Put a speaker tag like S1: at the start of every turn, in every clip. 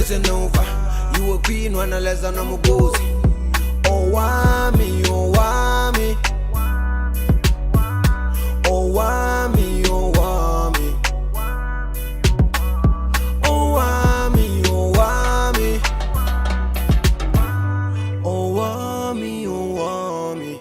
S1: listen over. You a queen when I less than I'm a gozy. Owamie, Owamie. Owamie, Owamie. Owamie, Owamie. Owamie, Owamie.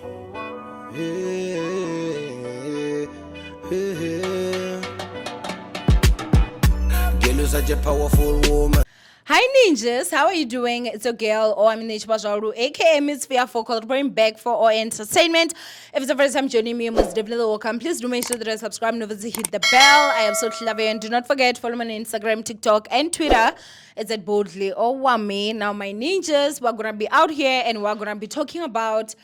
S1: Girl, you're such a powerful woman.
S2: Hi ninjas, how are you doing? It's your girl Owamie, aka Miss Fearful, bring back for our entertainment. If it's the first time joining me, you must definitely welcome. Please do make sure that you subscribe and obviously hit the bell. I absolutely love you, and do not forget follow me on Instagram, TikTok, and Twitter. It's at boldly Owamie. Now, my ninjas, we're gonna be out here and we're gonna be talking about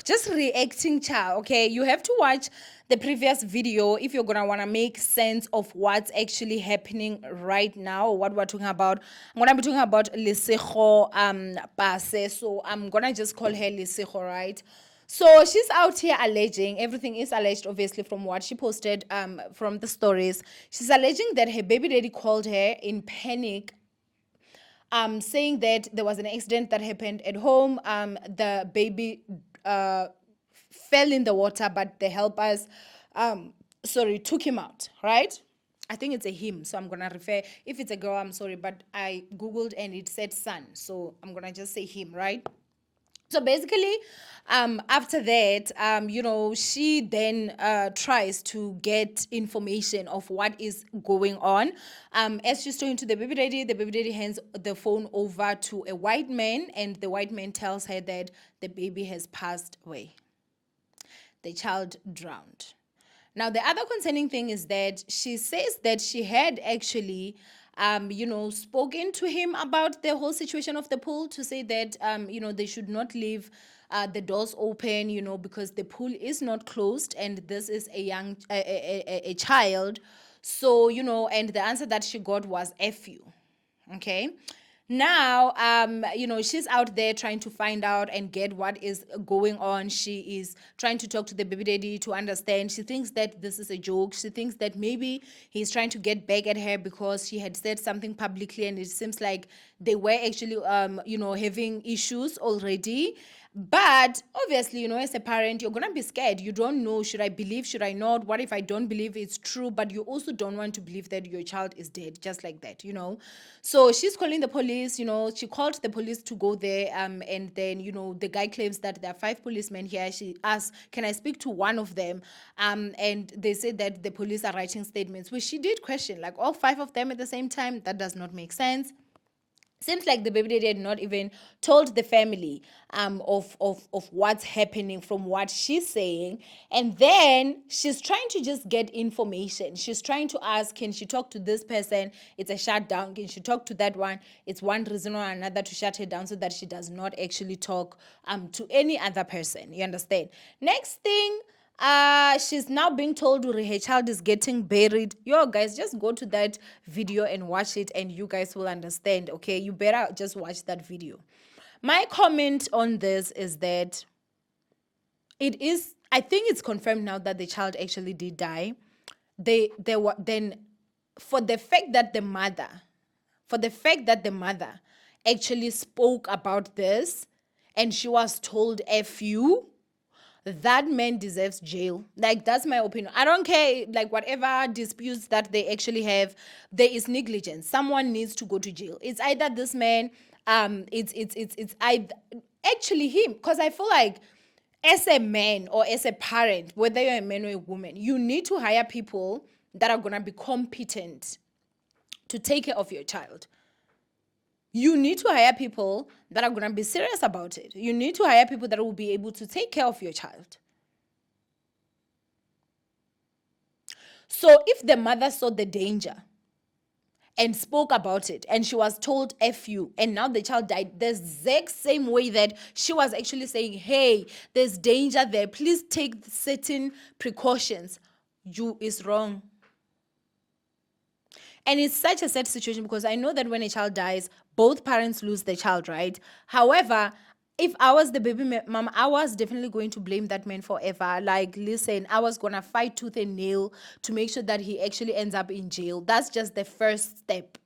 S2: just reacting, child. Okay, you have to watch the previous video if you're gonna want to make sense of what's actually happening right now, or what we're talking about. I'm gonna be talking about Lesego Pase, so I'm gonna just call her Lesego, right? So she's out here alleging, everything is alleged obviously from what she posted from the stories. She's alleging that her baby daddy called her in panic, saying that there was an accident that happened at home. The baby fell in the water, but the helpers took him out, right? I think it's a him, so I'm gonna refer. If it's a girl, I'm sorry, but I googled and it said son, so I'm gonna just say him, right? So basically, after that, she then tries to get information of what is going on. As she's talking to the baby daddy hands the phone over to a white man, and the white man tells her that the baby has passed away. The child drowned. Now, the other concerning thing is that she says that she had actually spoken to him about the whole situation of the pool, to say that, they should not leave the doors open, because the pool is not closed and this is a child. So, and the answer that she got was F you. Okay. Now, she's out there trying to find out and get what is going on. She is trying to talk to the baby daddy to understand. She thinks that this is a joke. She thinks that maybe he's trying to get back at her because she had said something publicly, and it seems like they were actually, having issues already. But obviously, as a parent, you're going to be scared. You don't know, should I believe, should I not? What if I don't believe it's true? But you also don't want to believe that your child is dead, just like that, So she's calling the police, she called the police to go there. And then, the guy claims that there are 5 policemen here. She asked, can I speak to one of them? And they said that the police are writing statements, which she did question, like all 5 of them at the same time. That does not make sense. Seems like the baby daddy had not even told the family of what's happening from what she's saying. And then she's trying to just get information. She's trying to ask, can she talk to this person? It's a shutdown. Can she talk to that one? It's one reason or another to shut her down so that she does not actually talk to any other person. You understand? Next thing, she's now being told her child is getting buried. Yo, guys, just go to that video and watch it, and you guys will understand. Okay, you better just watch that video. My comment on this is that I think it's confirmed now that the child actually did die. They were then, for the fact that the mother actually spoke about this and she was told F you, that man deserves jail. Like, that's my opinion. I don't care, like, whatever disputes that they actually have, there is negligence. Someone needs to go to jail. It's either this man, it's either actually him. Because I feel like as a man or as a parent, whether you're a man or a woman, you need to hire people that are gonna be competent to take care of your child. You need to hire people that are going to be serious about it. You need to hire people that will be able to take care of your child. So if the mother saw the danger and spoke about it and she was told F you, and now the child died the exact same way that she was actually saying, hey, there's danger there, please take certain precautions, you is wrong. And it's such a sad situation because I know that when a child dies, both parents lose the child, right? However, if I was the baby mom, I was definitely going to blame that man forever. Like, listen, I was going to fight tooth and nail to make sure that he actually ends up in jail. That's just the first step.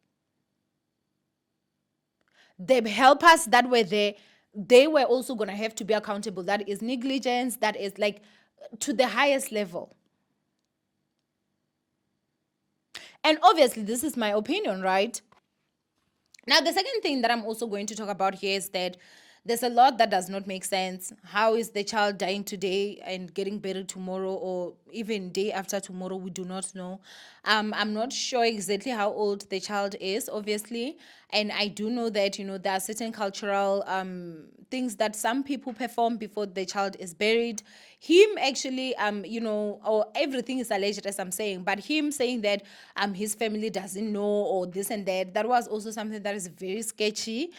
S2: The helpers that were there, they were also going to have to be accountable. That is negligence. That is like to the highest level. And obviously, this is my opinion, right? Now, the second thing that I'm also going to talk about here is that there's a lot that does not make sense. How is the child dying today and getting buried tomorrow, or even day after tomorrow? We do not know. I'm not sure exactly how old the child is, obviously. And I do know that, there are certain cultural things that some people perform before the child is buried. Him actually, or everything is alleged, as I'm saying, but him saying that his family doesn't know, or this and that was also something that is very sketchy.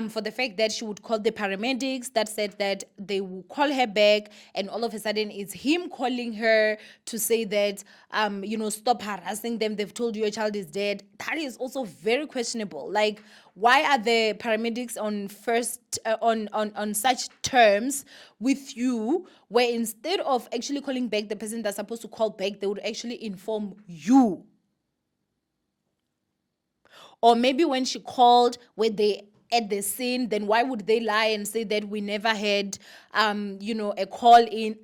S2: For the fact that she would call the paramedics, that said that they will call her back, and all of a sudden it's him calling her to say that stop harassing them, they've told you your child is dead. That is also very questionable. Like, why are the paramedics on such terms with you, where instead of actually calling back the person that's supposed to call back, they would actually inform you? Or maybe when she called, were they at the scene? Then why would they lie and say that we never had a call in?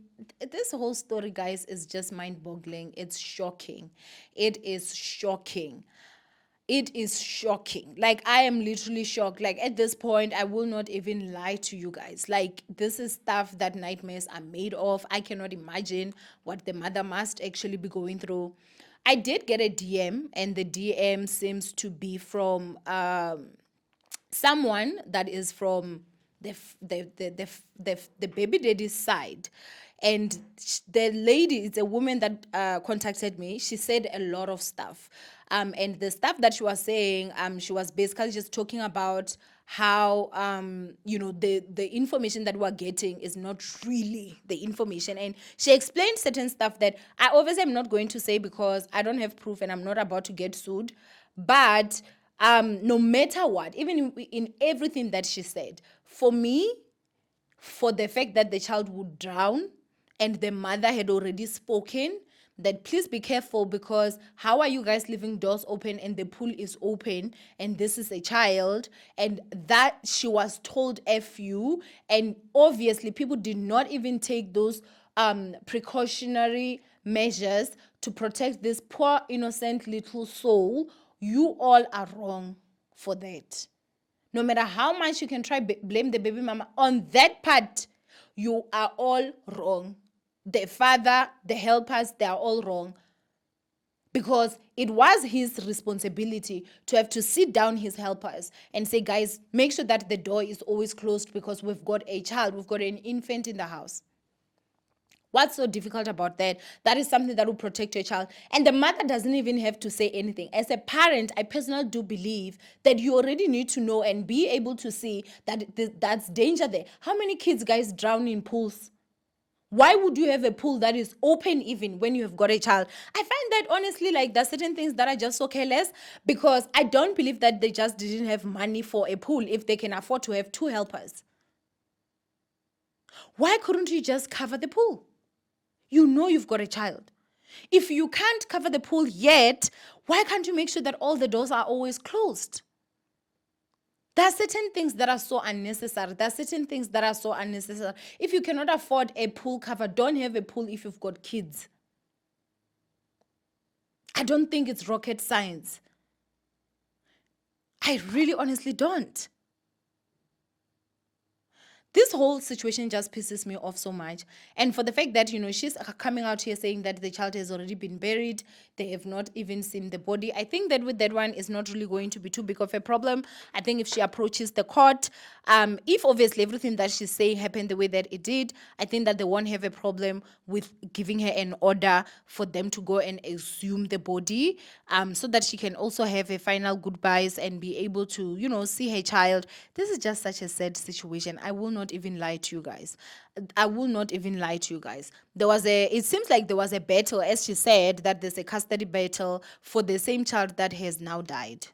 S2: This whole story, guys, is just mind-boggling. It's shocking. It is shocking. It is shocking. Like, I am literally shocked. Like, at this point, I will not even lie to you guys. Like, this is stuff that nightmares are made of. I cannot imagine what the mother must actually be going through. I did get a DM, and the DM seems to be from someone that is from the baby daddy's side. And the lady, it's a woman that contacted me. She said a lot of stuff. And the stuff that she was saying, she was basically just talking about how, the information that we're getting is not really the information. And she explained certain stuff that I obviously am not going to say because I don't have proof and I'm not about to get sued. But no matter what, even in everything that she said, for me, for the fact that the child would drown, and the mother had already spoken that please be careful, because how are you guys leaving doors open and the pool is open and this is a child? And that she was told FU, and obviously people did not even take those precautionary measures to protect this poor innocent little soul. You all are wrong for that. No matter how much you can try blame the baby mama on that part, you are all wrong. The father, the helpers, they are all wrong. Because it was his responsibility to have to sit down his helpers and say, guys, make sure that the door is always closed because we've got a child, we've got an infant in the house. What's so difficult about that? That is something that will protect your child. And the mother doesn't even have to say anything. As a parent, I personally do believe that you already need to know and be able to see that that's danger there. How many kids, guys, drown in pools? Why would you have a pool that is open even when you have got a child? I find that honestly, like, there's certain things that are just so careless, because I don't believe that they just didn't have money for a pool if they can afford to have 2 helpers. Why couldn't you just cover the pool? You know you've got a child. If you can't cover the pool yet, why can't you make sure that all the doors are always closed? There are certain things that are so unnecessary. If you cannot afford a pool cover, don't have a pool if you've got kids. I don't think it's rocket science. I really honestly don't. This whole situation just pisses me off so much. And for the fact that, she's coming out here saying that the child has already been buried, they have not even seen the body. I think that with that one, it's not really going to be too big of a problem. I think if she approaches the court, if obviously everything that she's saying happened the way that it did, I think that they won't have a problem with giving her an order for them to go and exhume the body, so that she can also have a final goodbyes and be able to, see her child. This is just such a sad situation. I will not even lie to you guys. It seems like there was a battle, as she said, that there's a custody battle for the same child that has now died.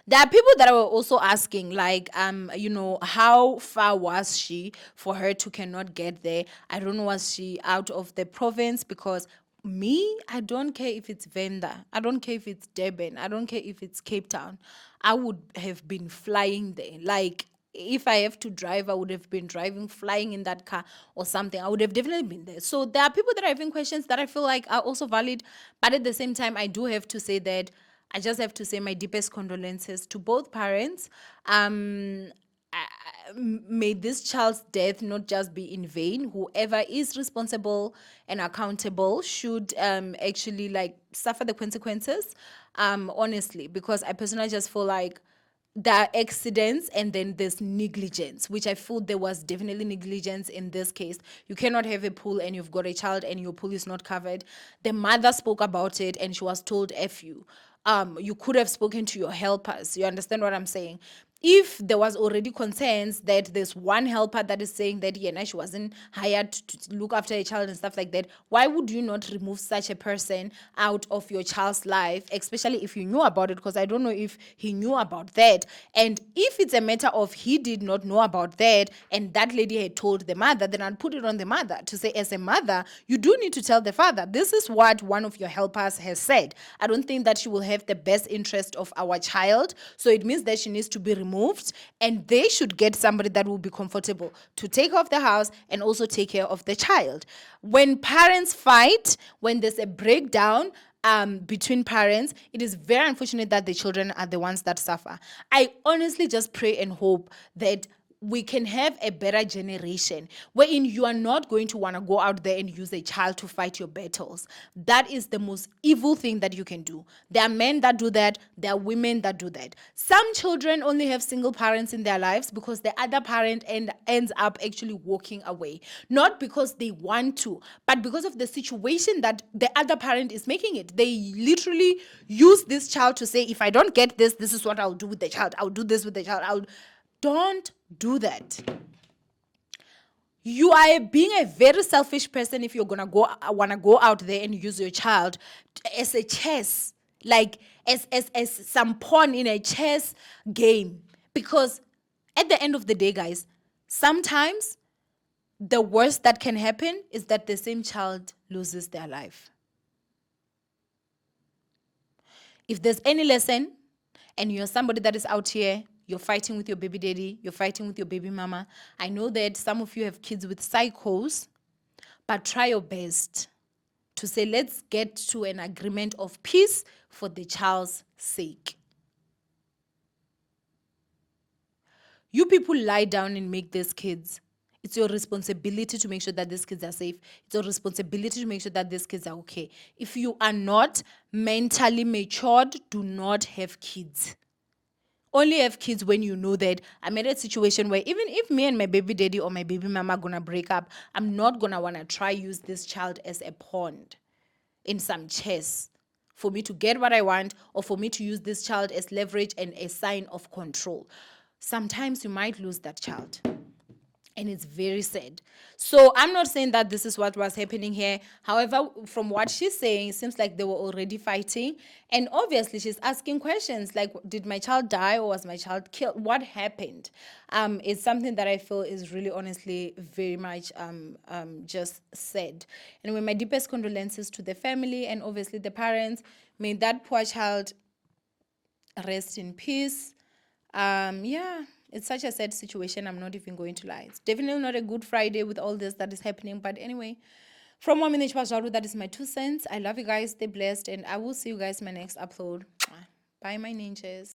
S2: There are people that were also asking, like, how far was she for her to cannot get there? I don't know, was she out of the province? Because me, I don't care if it's Venda. I don't care if it's Durban. I don't care if it's Cape Town. I would have been flying there. Like, if I have to drive, I would have been driving, flying in that car or something. I would have definitely been there. So there are people that are having questions that I feel like are also valid. But at the same time, I do have to say that I just have to say my deepest condolences to both parents. May this child's death not just be in vain. Whoever is responsible and accountable should actually like suffer the consequences, honestly, because I personally just feel like there are accidents and then there's negligence, which I feel there was definitely negligence in this case. You cannot have a pool and you've got a child and your pool is not covered. The mother spoke about it and she was told F you. You could have spoken to your helpers. You understand what I'm saying? If there was already concerns that there's one helper that is saying that she wasn't hired to look after a child and stuff like that, why would you not remove such a person out of your child's life, especially if you knew about it? Because I don't know if he knew about that. And if it's a matter of he did not know about that and that lady had told the mother, then I'd put it on the mother to say, as a mother, you do need to tell the father, this is what one of your helpers has said. I don't think that she will have the best interest of our child. So it means that she needs to be removed and they should get somebody that will be comfortable to take off the house and also take care of the child. When parents fight, when there's a breakdown between parents, it is very unfortunate that the children are the ones that suffer. I honestly just pray and hope that we can have a better generation wherein you are not going to want to go out there and use a child to fight your battles. That is the most evil thing that you can do. There are men that do that. There are women that do that. Some children only have single parents in their lives because the other parent ends up actually walking away. Not because they want to, but because of the situation that the other parent is making it. They literally use this child to say, if I don't get this, this is what I'll do with the child. I'll do this with the child. Don't do that. You are being a very selfish person if you're gonna wanna go out there and use your child as a chess, like as some pawn in a chess game. Because at the end of the day, guys, sometimes the worst that can happen is that the same child loses their life. If there's any lesson and you're somebody that is out here, you're fighting with your baby daddy, you're fighting with your baby mama. I know that some of you have kids with psychos, but try your best to say, let's get to an agreement of peace for the child's sake. You people lie down and make these kids. It's your responsibility to make sure that these kids are safe. It's your responsibility to make sure that these kids are okay. If you are not mentally matured, do not have kids. Only have kids when you know that I'm in a situation where even if me and my baby daddy or my baby mama are gonna break up, I'm not gonna wanna try use this child as a pawn in some chess for me to get what I want or for me to use this child as leverage and a sign of control. Sometimes you might lose that child. And it's very sad. So I'm not saying that this is what was happening here. However, from what she's saying, it seems like they were already fighting. And obviously, she's asking questions like, did my child die or was my child killed? What happened? It's something that I feel is really, honestly, very much just sad. Anyway, my deepest condolences to the family and obviously the parents. May that poor child rest in peace. Yeah. It's such a sad situation, I'm not even going to lie. It's definitely not a good Friday with all this that is happening. But anyway, from Owamie, that is my 2 cents. I love you guys. Stay blessed. And I will see you guys in my next upload. Bye, my ninjas.